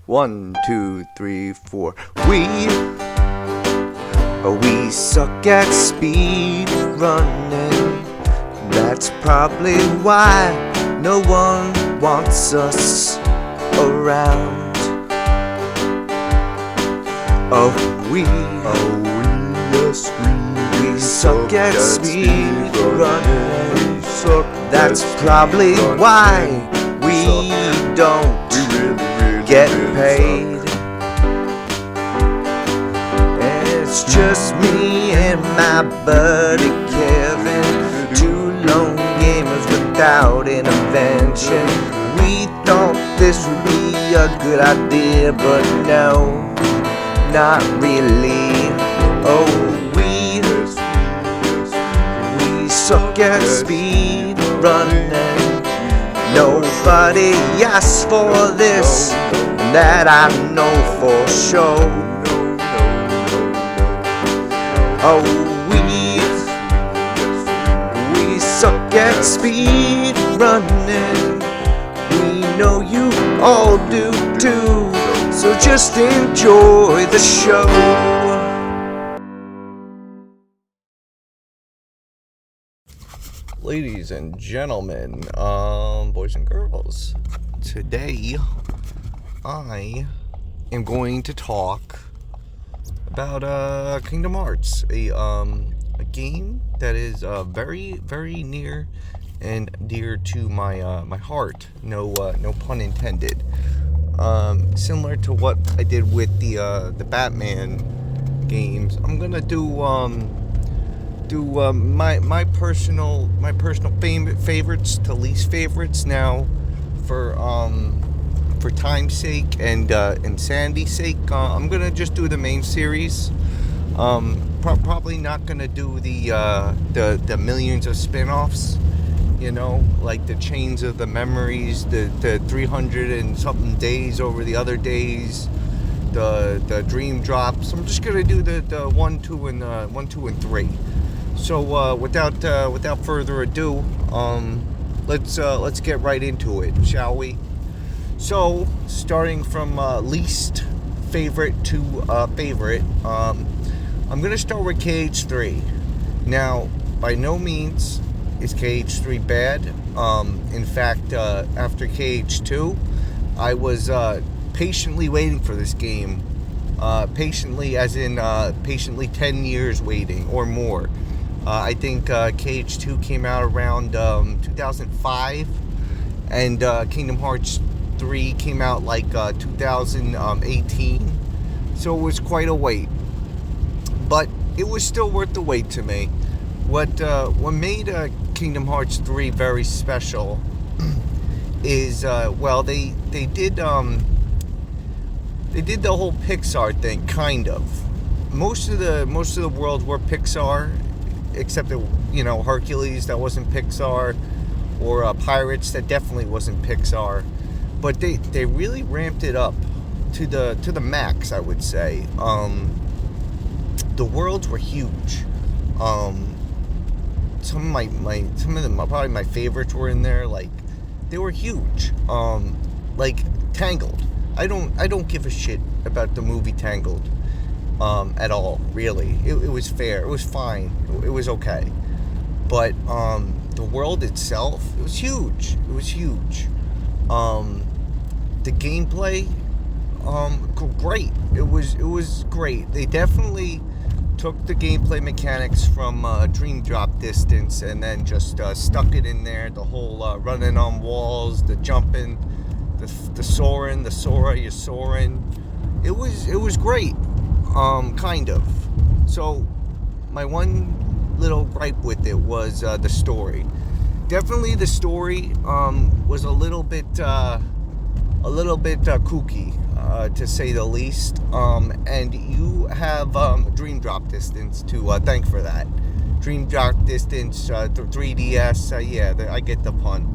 1, 2, 3, 4. We suck at speed running. That's probably why no one wants us around. We suck at speed running. That's probably why we don't get paid. It's just me and my buddy Kevin, two lone gamers without intervention. We thought this would be a good idea, but no, not really. We suck at speed running. Nobody asked for this, that I know for sure. We suck at speed running. We know you all do too, so just enjoy the show. Ladies and gentlemen, boys and girls, today I am going to talk about Kingdom Hearts, a game that is very, very near and dear to my heart. No pun intended. Similar to what I did with the Batman games, I'm gonna do my personal favorites to least favorites now for time's sake and sanity's sake. I'm gonna just do the main series. Probably not gonna do the millions of spin-offs, like the Chains of the Memories, the 300 and something days over the other days, the Dream Drops. I'm just gonna do the 1, 2, and 3. So without further ado, let's get right into it, shall we? So starting from least favorite to favorite, I'm gonna start with KH3. Now, by no means is KH3 bad. In fact, after KH2, I was patiently waiting for this game. Patiently, as in patiently 10 years waiting or more. I think KH2 came out around 2005, and Kingdom Hearts 3 came out like 2018. So it was quite a wait, but it was still worth the wait to me. What made Kingdom Hearts 3 very special is they did the whole Pixar thing, kind of. Most of the world were Pixar, except that Hercules, that wasn't Pixar, or Pirates, that definitely wasn't Pixar. But they really ramped it up to the max, I would say. The worlds were huge. Some of them, probably my favorites, were in there. Like, they were huge. Like Tangled. I don't give a shit about the movie Tangled at all, really. It was fair. It was fine. It was okay. But the world itself, it was huge. The gameplay, great. It was great. They definitely took the gameplay mechanics from Dream Drop Distance and then just stuck it in there. The whole running on walls, the jumping, the soaring, the Sora, you're soaring. It was great, kind of. So my one little gripe with it was the story. Definitely the story was a little bit kooky, to say the least. And you have Dream Drop Distance to thank for that. Dream Drop Distance, the 3DS, I get the pun.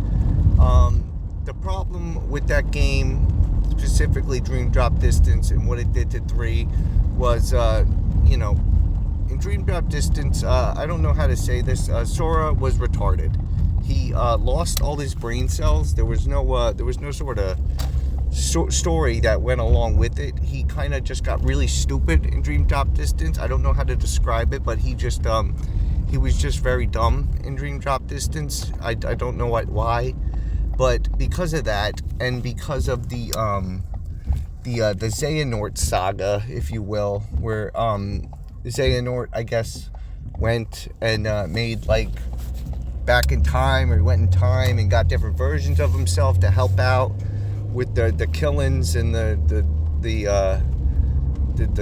The problem with that game, specifically Dream Drop Distance and what it did to 3, was, in Dream Drop Distance, I don't know how to say this, Sora was retarded. He lost all his brain cells. There was no sort of story that went along with it. He kind of just got really stupid in Dream Drop Distance. I don't know how to describe it, but he was just very dumb in Dream Drop Distance. I don't know why, but because of that, and because of the Xehanort saga, if you will, where Xehanort, I guess, went and made like back in time, or he went in time and got different versions of himself to help out with the killings and the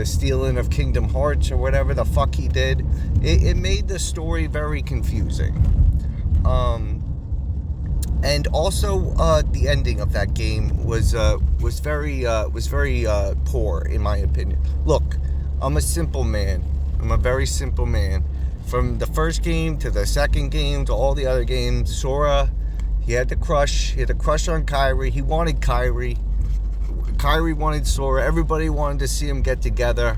stealing of Kingdom Hearts, or whatever the fuck he did. It made the story very confusing. And also the ending of that game was very poor, in my opinion. Look, I'm a simple man. I'm a very simple man. From the first game to the second game to all the other games, Sora, he had a crush on Kairi. He wanted Kairi. Kairi wanted Sora. Everybody wanted to see him get together.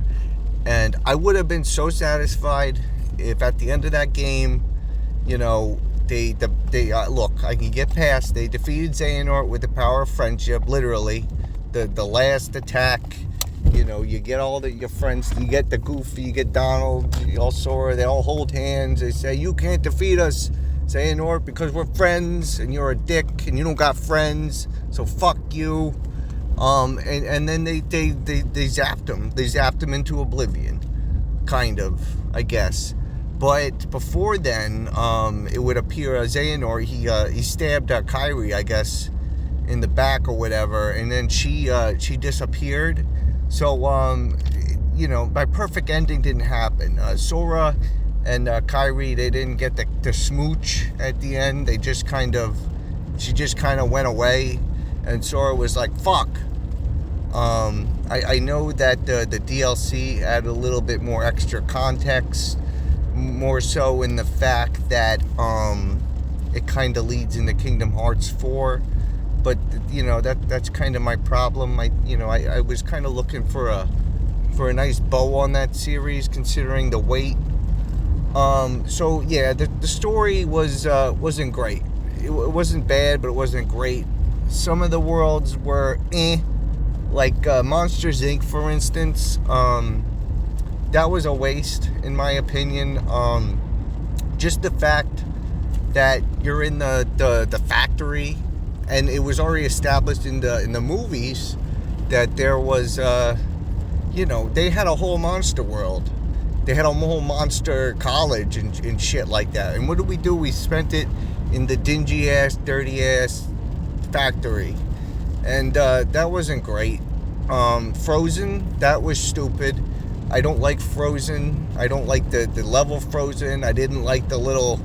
And I would have been so satisfied if at the end of that game, you know, they look, I can get past, they defeated Xehanort with the power of friendship, literally. The last attack, you know, you get all your friends, you get the Goofy, you get Donald, all Sora, they all hold hands, they say, you can't defeat us, Xehanort, because we're friends, and you're a dick, and you don't got friends, so fuck you. And then they zapped him into oblivion, kind of, I guess. But before then, it would appear Xehanort, he stabbed Kairi, I guess, in the back or whatever, and then she disappeared. So, you know, my perfect ending didn't happen. Sora and Kairi, they didn't get the smooch at the end. She just kind of went away, and Sora was like, fuck. I know that the DLC added a little bit more extra context, more so in the fact that it kind of leads into Kingdom Hearts 4, but you know, that's kind of my problem. I was kind of looking for a nice bow on that series, considering the wait. So yeah, the story wasn't great. It wasn't bad, but it wasn't great. Some of the worlds were like Monsters Inc., for instance. That was a waste, in my opinion. Just the fact that you're in the factory, and it was already established in the movies that there was, you know, they had a whole monster world. They had a whole monster college and shit like that. And what did we do? We spent it in the dingy-ass, dirty-ass factory. And that wasn't great. Frozen, that was stupid. I don't like Frozen. I don't like the level Frozen. I didn't like the little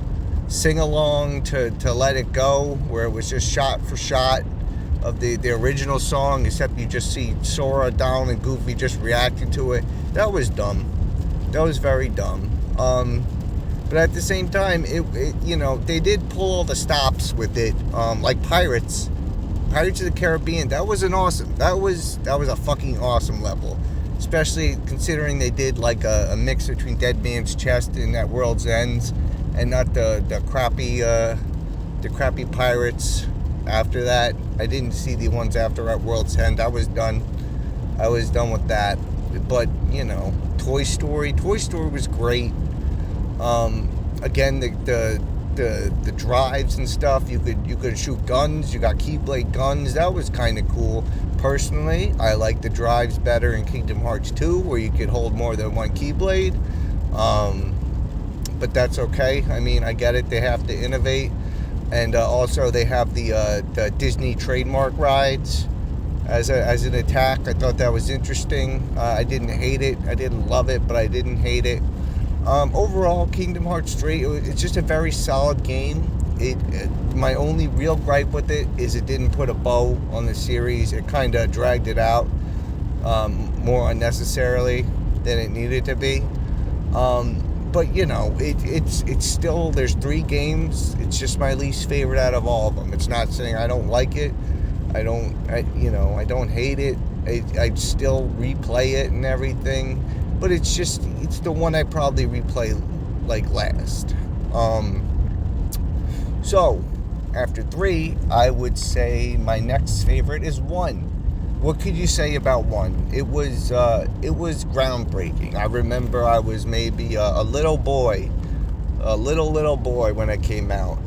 sing-along to Let It Go, where it was just shot for shot of the original song, except you just see Sora, Donald, and Goofy just reacting to it. That was dumb. That was very dumb. But at the same time, it you know, they did pull all the stops with it, like Pirates of the Caribbean. That was that was a fucking awesome level. Especially considering they did like a mix between Dead Man's Chest and At World's Ends, and not the crappy Pirates after that. I didn't see the ones after At World's End. I was done with that. But you know, Toy Story was great. Again, the drives and stuff. You could shoot guns. You got Keyblade guns. That was kind of cool. Personally, I like the drives better in Kingdom Hearts 2, where you could hold more than one Keyblade. But that's okay. I mean, I get it. They have to innovate, and also they have the Disney trademark rides as an attack. I thought that was interesting. I didn't hate it. I didn't love it, but I didn't hate it. Overall, Kingdom Hearts 3, it's just a very solid game. My only real gripe with it is it didn't put a bow on the series. It kind of dragged it out more unnecessarily than it needed to be. But you know, it's still, there's 3 games. It's just my least favorite out of all of them. It's not saying I don't like it. I don't hate it. I'd still replay it and everything. But it's the one I probably replay like last. So after 3, I would say my next favorite is 1. what could you say about 1? It was groundbreaking. I remember I was maybe a little boy, a little boy when it came out.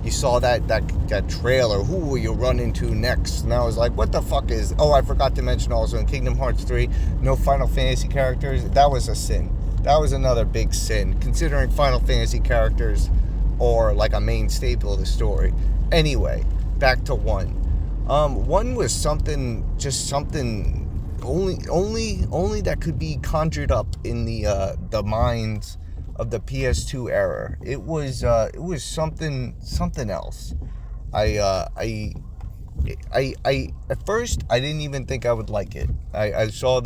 You saw that trailer. Who will you run into next? And I was like, what the fuck is... Oh, I forgot to mention also in Kingdom Hearts 3, no Final Fantasy characters. That was a sin. That was another big sin, considering Final Fantasy characters are like a main staple of the story. Anyway, back to 1. 1 was something only that could be conjured up in the minds of the PS2 era. It was something else. I at first I didn't even think I would like it. I saw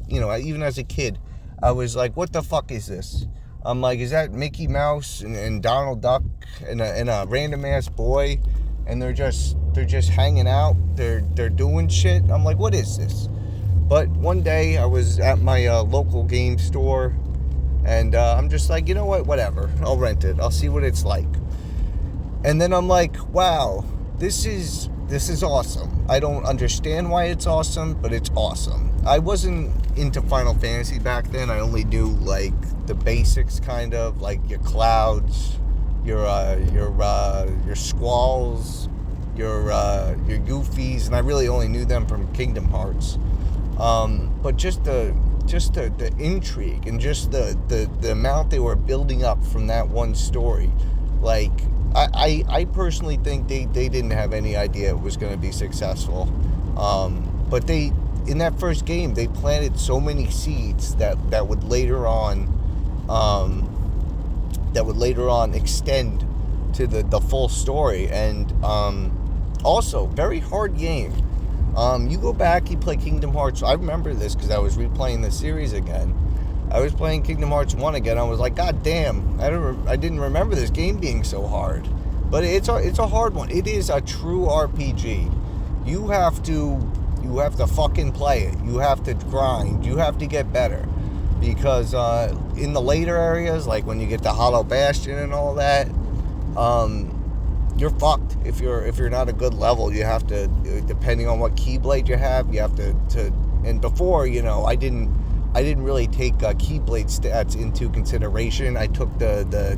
even as a kid, I was like, what the fuck is this? I'm like, is that Mickey Mouse and Donald Duck and a random ass boy, and they're just hanging out, they're doing shit? I'm like, what is this? But one day I was at my local game store, and I'm just like, you know what, whatever, I'll rent it, I'll see what it's like. And then I'm like, wow, this is awesome. I don't understand why it's awesome, but it's awesome. I wasn't into Final Fantasy back then. I only knew like the basics, kind of like your Clouds, your Squalls, your Goofies, and I really only knew them from Kingdom Hearts. But just the intrigue and just the amount they were building up from that one story, like I personally think they didn't have any idea it was going to be successful. But in that first game, they planted so many seeds that would later on extend to the full story. And also, very hard game. You go back, you play Kingdom Hearts. I remember this because I was replaying the series again. I was playing Kingdom Hearts 1 again. I was like, God damn, I didn't remember this game being so hard. But it's a hard one. It is a true RPG. You have to fucking play it. You have to grind. You have to get better. Because in the later areas, like when you get to Hollow Bastion and all that, you're fucked. If you're not a good level, you have to, depending on what Keyblade you have to and before, I didn't really take Keyblade stats into consideration. I took the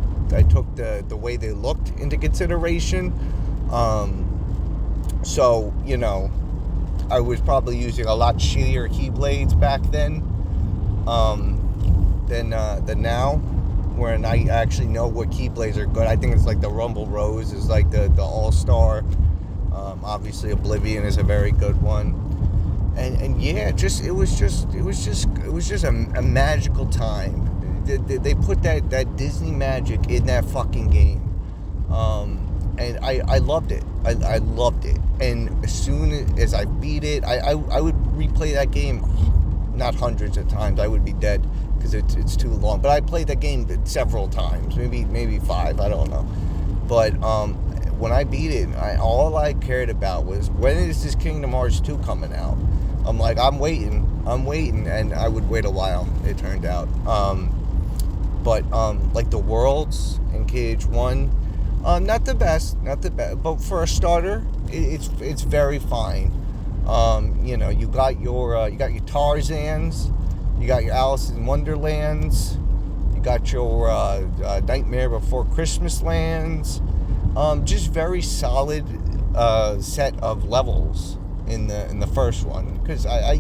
way they looked into consideration. So I was probably using a lot shittier Keyblades back then than now, when I actually know what Keyblades are good. I think it's like the Rumble Rose is like the all-star. Obviously Oblivion is a very good one. And yeah, it was just a magical time. They put that Disney magic in that fucking game. And I loved it. I loved it. And as soon as I beat it, I would replay that game, not hundreds of times. I would be dead because it's too long. But I played that game several times, maybe 5, I don't know. But when I beat it, all I cared about was, when is this Kingdom Hearts 2 coming out? I'm like, I'm waiting, and I would wait a while, it turned out. But like the worlds in KH1, not the best, but for a starter, it's very fine. You got your Tarzans, you got your Alice in Wonderlands, you got your Nightmare Before Christmas lands. Just very solid set of levels in the first one, because I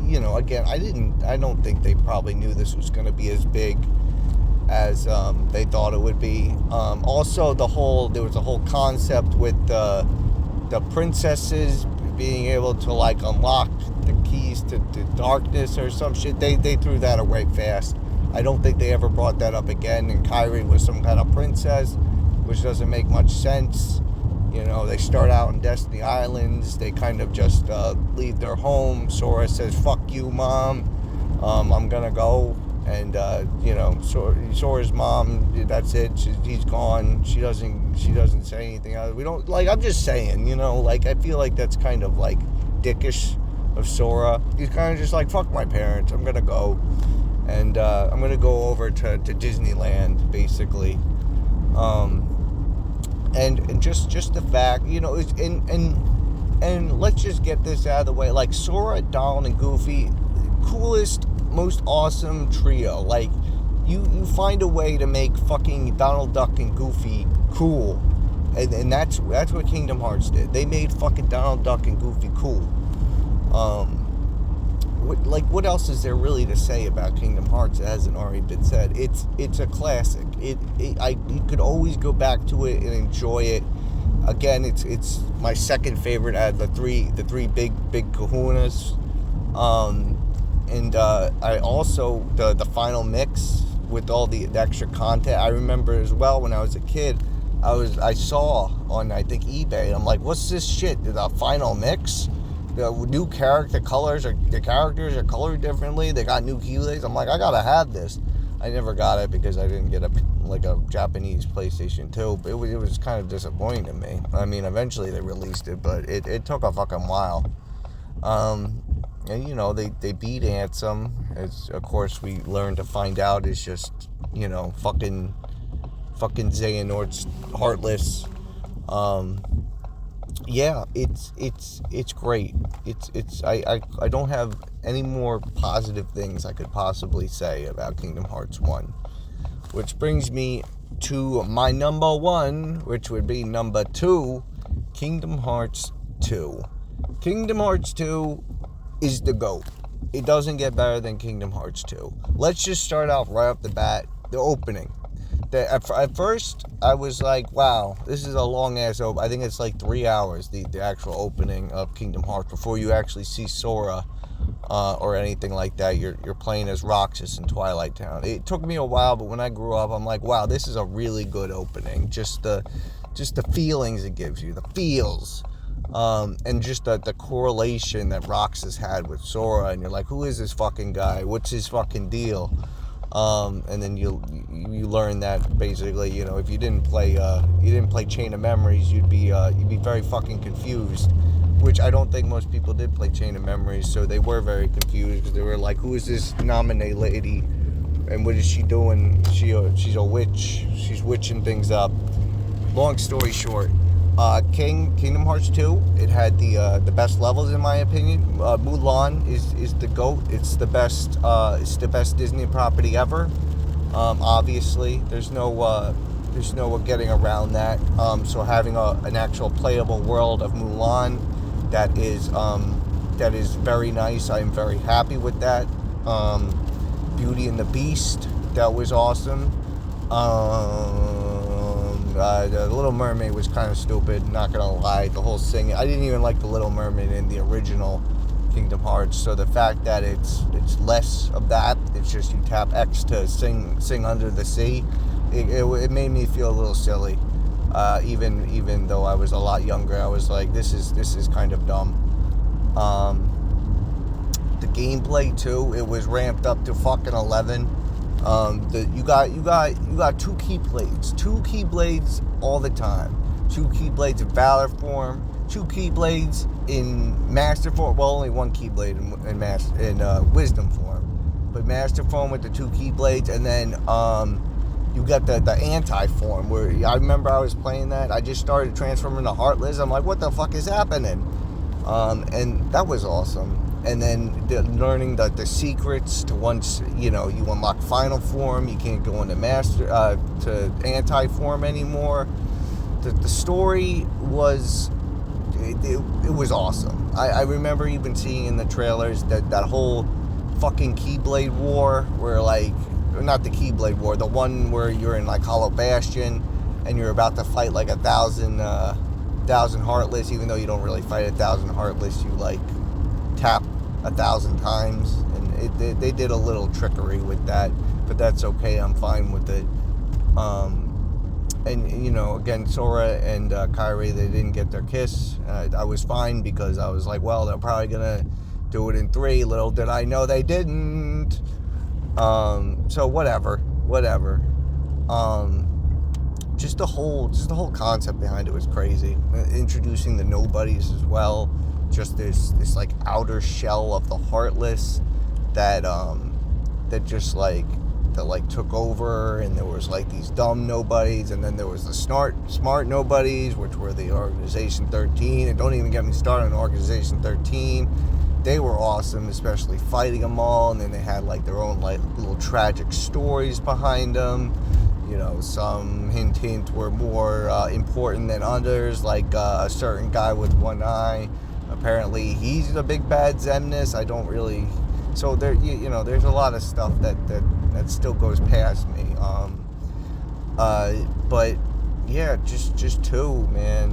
don't think they probably knew this was going to be as big as they thought it would be. Also, there was a whole concept with the princesses being able to like unlock the keys to darkness or some shit. They threw that away fast. I don't think they ever brought that up again. And Kairi was some kind of princess, which doesn't make much sense. They start out in Destiny Islands. They kind of just leave their home. Sora says, "Fuck you, Mom. I'm gonna go." And Sora's mom, that's it. He's gone. She doesn't say anything. We don't like. I'm just saying. I feel like that's kind of like dickish of Sora. He's kind of just like, fuck my parents. I'm gonna go, and I'm gonna go over to Disneyland, basically. And just the fact, And let's just get this out of the way. Like, Sora, Donald, and Goofy, coolest, most awesome trio. Like, you find a way to make fucking Donald Duck and Goofy cool. And that's what Kingdom Hearts did. They made fucking Donald Duck and Goofy cool. What else is there really to say about Kingdom Hearts that hasn't already been said? It's a classic. You could always go back to it and enjoy it. Again, it's my second favorite out of the three big kahunas. I also the final mix with all the extra content. I remember as well when I was a kid, I saw on, I think, eBay. I'm like, what's this shit? The final mix? The new character colors, the characters are colored differently. They got new keyblades. I'm like, I gotta have this. I never got it because I didn't get a Japanese PlayStation 2. It was kind of disappointing to me. I mean, eventually they released it, but it took a fucking while. And they beat Ansem, as of course we learned to find out is just fucking Xehanort's Heartless. Yeah, it's great. I don't have any more positive things I could possibly say about Kingdom Hearts 1. Which brings me to my number 1, which would be number 2, Kingdom Hearts 2. Kingdom Hearts 2 is the GOAT. It doesn't get better than Kingdom Hearts 2. Let's just start off right off the bat, the opening. At first, I was like, wow, this is a long-ass opening. I think it's like 3 hours, the actual opening of Kingdom Hearts, before you actually see Sora or anything like that. You're playing as Roxas in Twilight Town. It took me a while, but when I grew up, I'm like, wow, this is a really good opening. Just the feelings it gives you, the feels. And just the correlation that Roxas had with Sora, and you're like, who is this fucking guy? What's his fucking deal? And then you learn that basically, if you didn't play Chain of Memories, you'd be very fucking confused. Which I don't think most people did play Chain of Memories, so they were very confused because they were like, who is this Naminé lady, and what is she doing? She's a witch. She's witching things up. Long story short, Kingdom Hearts 2, it had the best levels in my opinion. Mulan is the GOAT. It's the best Disney property ever. Obviously, there's no getting around that. So having an actual playable world of Mulan that is very nice. I'm very happy with that. Beauty and the Beast, that was awesome. The Little Mermaid was kind of stupid, not gonna lie. The whole singing, I didn't even like the Little Mermaid in the original Kingdom Hearts. So the fact that it's less of that, it's just you tap X to sing Under the Sea, it made me feel a little silly. Even though I was a lot younger, I was like, this is kind of dumb. The gameplay too, it was ramped up to fucking 11. You got 2 Keyblades. 2 Keyblades all the time. 2 Keyblades in Valor form. 2 Keyblades in Master form. Well, only 1 Keyblade in Wisdom form. But Master form with the 2 Keyblades, and then you got the anti-form, where I remember I was playing that. I just started transforming to Heartless. I'm like, what the fuck is happening? And that was awesome. And then learning the secrets to once, you unlock final form, you can't go into to anti-form anymore. The story was, it was awesome. I remember even seeing in the trailers that whole fucking Keyblade War, where not the Keyblade War, the one where you're in Hollow Bastion and you're about to fight 1,000 Heartless, even though you don't really fight 1,000 Heartless, you tap 1,000 times, and they did a little trickery with that, but that's okay. I'm fine with it. And again, Sora and Kairi, they didn't get their kiss. I was fine because I was like, well, they're probably gonna do it in 3. Little did I know they didn't. So whatever. Just the whole concept behind it was crazy. Introducing the nobodies as well. Just this outer shell of the Heartless that just that like took over, and there was like these dumb nobodies, and then there was the smart nobodies, which were the Organization 13. And don't even get me started on Organization 13. They were awesome, especially fighting them all, and then they had like their own like little tragic stories behind them. You know, some hint were more important than others, like a certain guy with one eye. Apparently he's the big bad Xemnas. I don't really, so there, you know, there's a lot of stuff that still goes past me. But yeah, just two, man.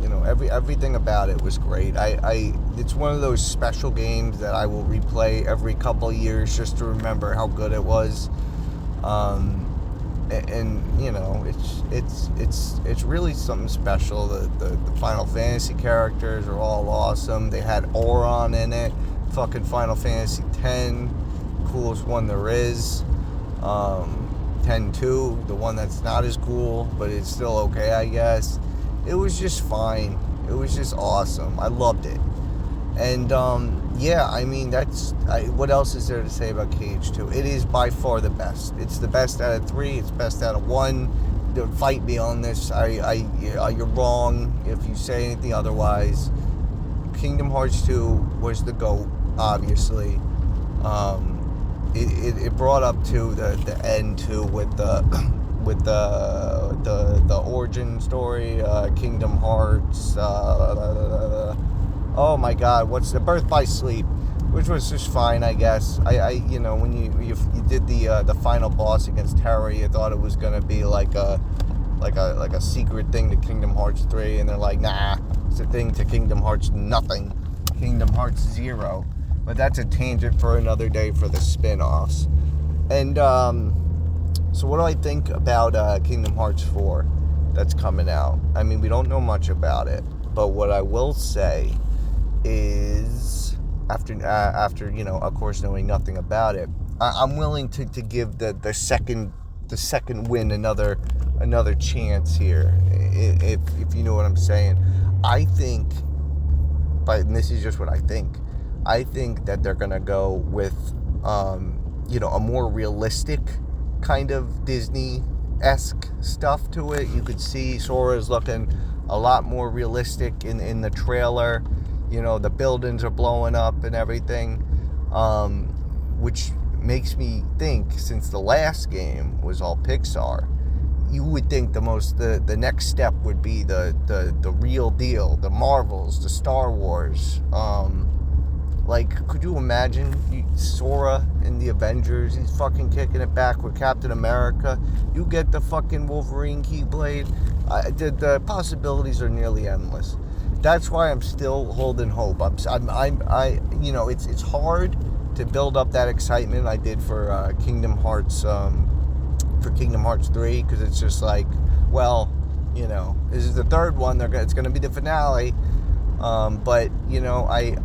You know, everything about it was great. It's one of those special games that I will replay every couple of years just to remember how good it was. And you know, it's really something special. The Final Fantasy characters are all awesome. They had Auron in it. Fucking Final Fantasy X, coolest one there is. 10-2, the one that's not as cool, but it's still okay, I guess. It was just fine. It was just awesome. I loved it. And yeah, I mean, what else is there to say about KH2? It is by far the best. It's the best out of 3. It's best out of 1. Don't fight me on this. You're wrong if you say anything otherwise. Kingdom Hearts 2 was the GOAT, obviously. It brought up to the end too with the origin story, Kingdom Hearts. Oh my God, what's the Birth by Sleep, which was just fine, I guess. I you know, when you did the final boss against Terra, you thought it was gonna be like a secret thing to Kingdom Hearts 3, and they're like, nah, it's a thing to Kingdom Hearts nothing, Kingdom Hearts 0. But that's a tangent for another day for the spin-offs. And so what do I think about Kingdom Hearts 4 that's coming out? I mean, we don't know much about it, but what I will say is, after you know, of course, knowing nothing about it, I'm willing to give the second win another chance here, if you know what I'm saying. I think, and this is just what I think that they're gonna go with you know, a more realistic kind of Disney-esque stuff to it. You could see Sora's looking a lot more realistic in the trailer. You know, the buildings are blowing up and everything, which makes me think, since the last game was all Pixar, you would think the next step would be the real deal, the Marvels, the Star Wars. Like, could you imagine Sora in the Avengers? He's fucking kicking it back with Captain America. You get the fucking Wolverine Keyblade. The possibilities are nearly endless. That's why I'm still holding hope. You know, it's hard to build up that excitement I did for Kingdom Hearts, for Kingdom Hearts 3, because it's just like, well, you know, this is the third one. It's going to be the finale. But you know, I'm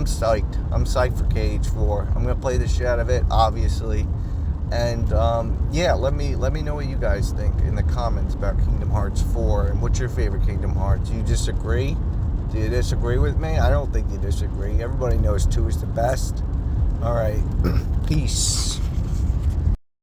psyched. I'm psyched for KH4. I'm gonna play the shit out of it, obviously. And yeah, let me know what you guys think in the comments about Kingdom Hearts 4 and what's your favorite Kingdom Hearts. Do you disagree? Do you disagree with me? I don't think you disagree. Everybody knows 2 is the best. All right, peace.